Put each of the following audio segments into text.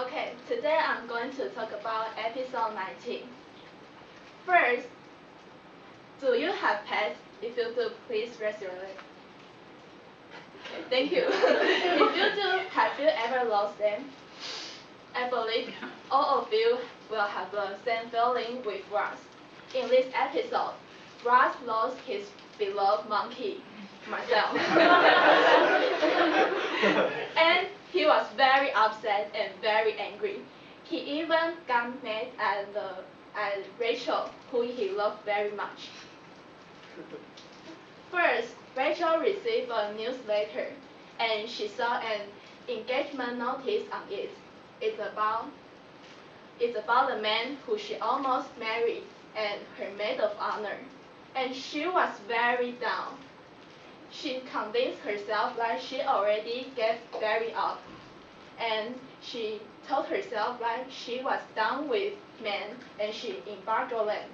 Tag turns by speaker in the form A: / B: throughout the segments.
A: Okay, today I'm going to talk about episode 19. First, do you have pets? If you do, please raise your leg. Okay, thank you. If you do, have you ever lost them? I believe all of you will have the same feeling with Ross. In this episode, Ross lost his beloved monkey, myself. And he was very upset and very angry. He even got mad at Rachel, who he loved very much. First, Rachel received a newsletter, and she saw an engagement notice on it. It's about the man who she almost married and her maid of honor. And she was very down. She convinced herself that she already gave Barry up, and she told herself that she was done with men and she embarked on them.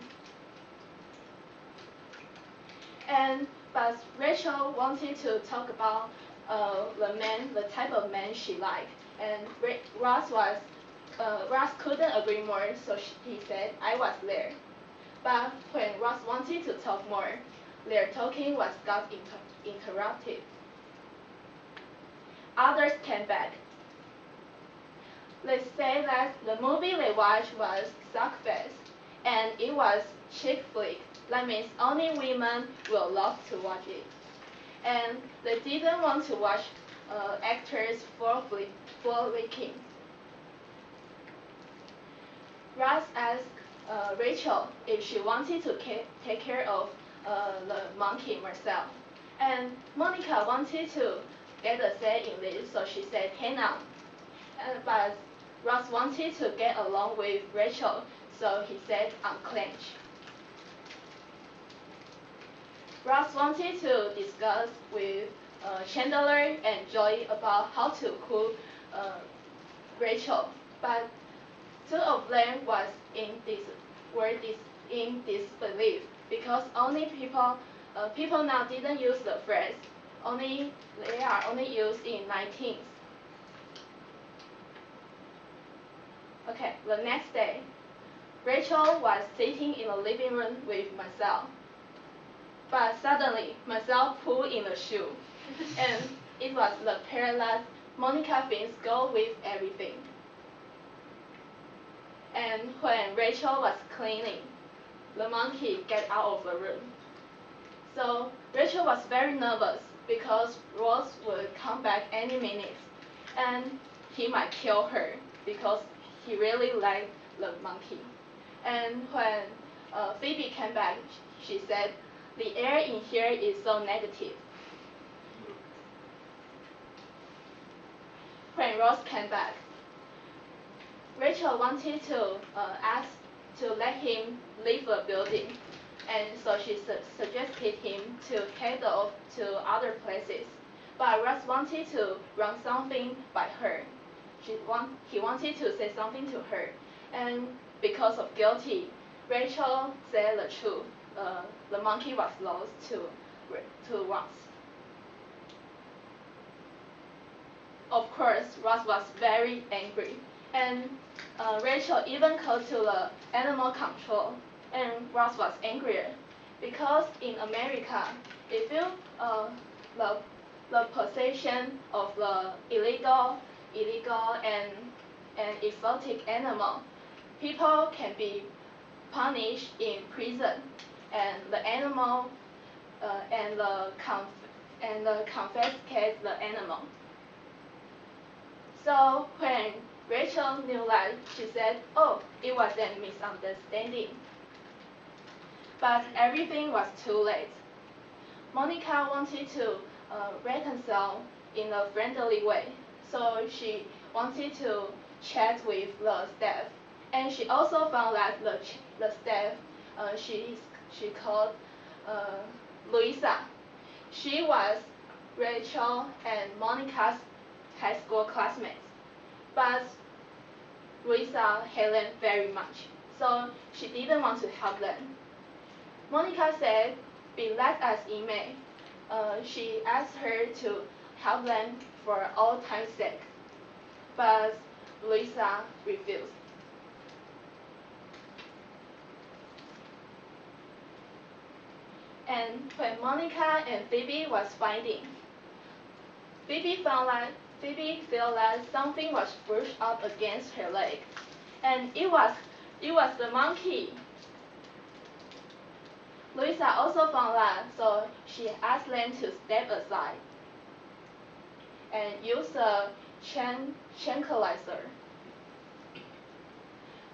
A: But Rachel wanted to talk about the type of man she liked, and Ross couldn't agree more, so he said, "I was there." But when Ross wanted to talk more, their talking got interrupted. Others came back. They say that the movie they watched was Suckfest, and it was chick flick. That means only women will love to watch it. And they didn't want to watch actors flicking. Ross asked Rachel if she wanted to take care of the monkey herself. And Monica wanted to get a say in this, so she said, "Hey now." But Ross wanted to get along with Rachel, so he said, "Unclench." Ross wanted to discuss with Chandler and Joy about how to cool Rachel, but two of them were in disbelief because only people now didn't use the phrase. They are only used in 19th. Okay, the next day, Rachel was sitting in the living room with Marcel. But suddenly, Marcel pulled in the shoe, and it was the pair that Monica thinks go with everything. And when Rachel was cleaning, the monkey got out of the room. So Rachel was very nervous because Ross would come back any minute, and he might kill her because he really liked the monkey. And when Phoebe came back, she said, "The air in here is so negative." When Ross came back, Rachel wanted to ask to let him leave the building, and so she suggested him to head off to other places. But Ross wanted to run something by her. He wanted to say something to her, and because of guilty, Rachel said the truth. The monkey was lost to Ross. Of course, Ross was very angry, and Rachel even called to the animal control, and Ross was angrier because in America, if you the possession of the illegal and exotic animal, people can be punished in prison, and the animal and the confiscate the animal. So when Rachel knew that, she said, "Oh, it was a misunderstanding." But everything was too late. Monica wanted to reconcile in a friendly way, so she wanted to chat with the staff, and she also found that the staff she called Luisa. She was Rachel and Monica's high school classmates, but Luisa hated them very much, so she didn't want to help them. Monica said, "Be let as it may." She asked her to help them for all time's sake, but Luisa refused. And when Monica and Phoebe was fighting, Phoebe felt that something was brushed up against her leg, and it was the monkey. Luisa also found that, so she asked them to step aside and use a tranquilizer.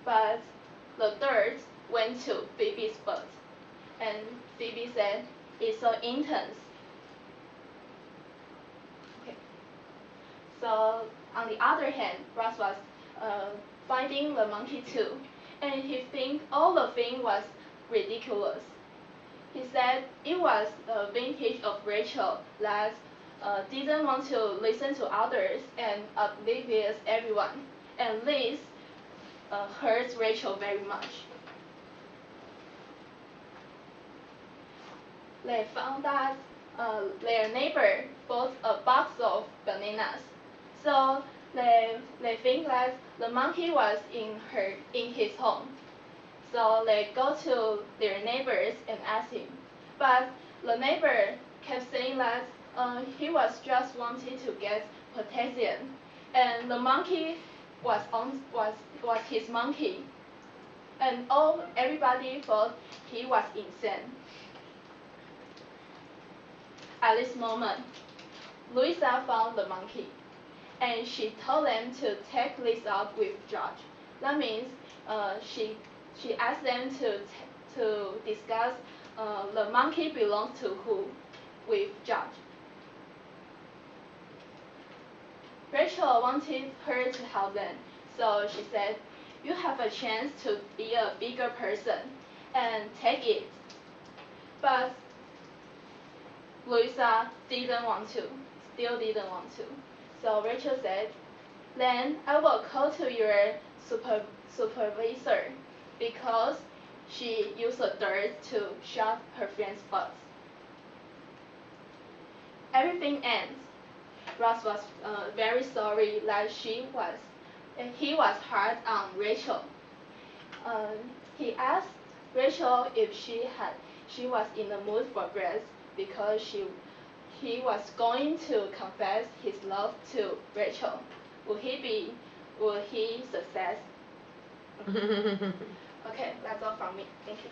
A: But the dirt went to Phoebe's butt, and Phoebe said, "It's so intense." Okay. So on the other hand, Ross was fighting the monkey too, and he think all the thing was ridiculous. He said it was a vintage of Rachel that didn't want to listen to others and oblivious everyone, and this hurts Rachel very much. They found that their neighbor bought a box of bananas, so they think that the monkey was in his home. So they go to their neighbors and ask him, but the neighbor kept saying that he was just wanting to get potassium, and the monkey was his monkey, and everybody thought he was insane. At this moment, Louisa found the monkey, and she told them to take this up with George. That means she asked them to discuss the monkey belongs to who with George. Rachel wanted her to help them, so she said, "You have a chance to be a bigger person, and take it." But Louisa still didn't want to. So Rachel said, "Then I will call to your supervisor, because she used the dirt to shove her friend's butt." Everything ends. Ross was very sorry that he was hard on Rachel. He asked Rachel if she was in the mood for grace, because he was going to confess his love to Rachel. Will he success? Okay, that's all from me. Thank you.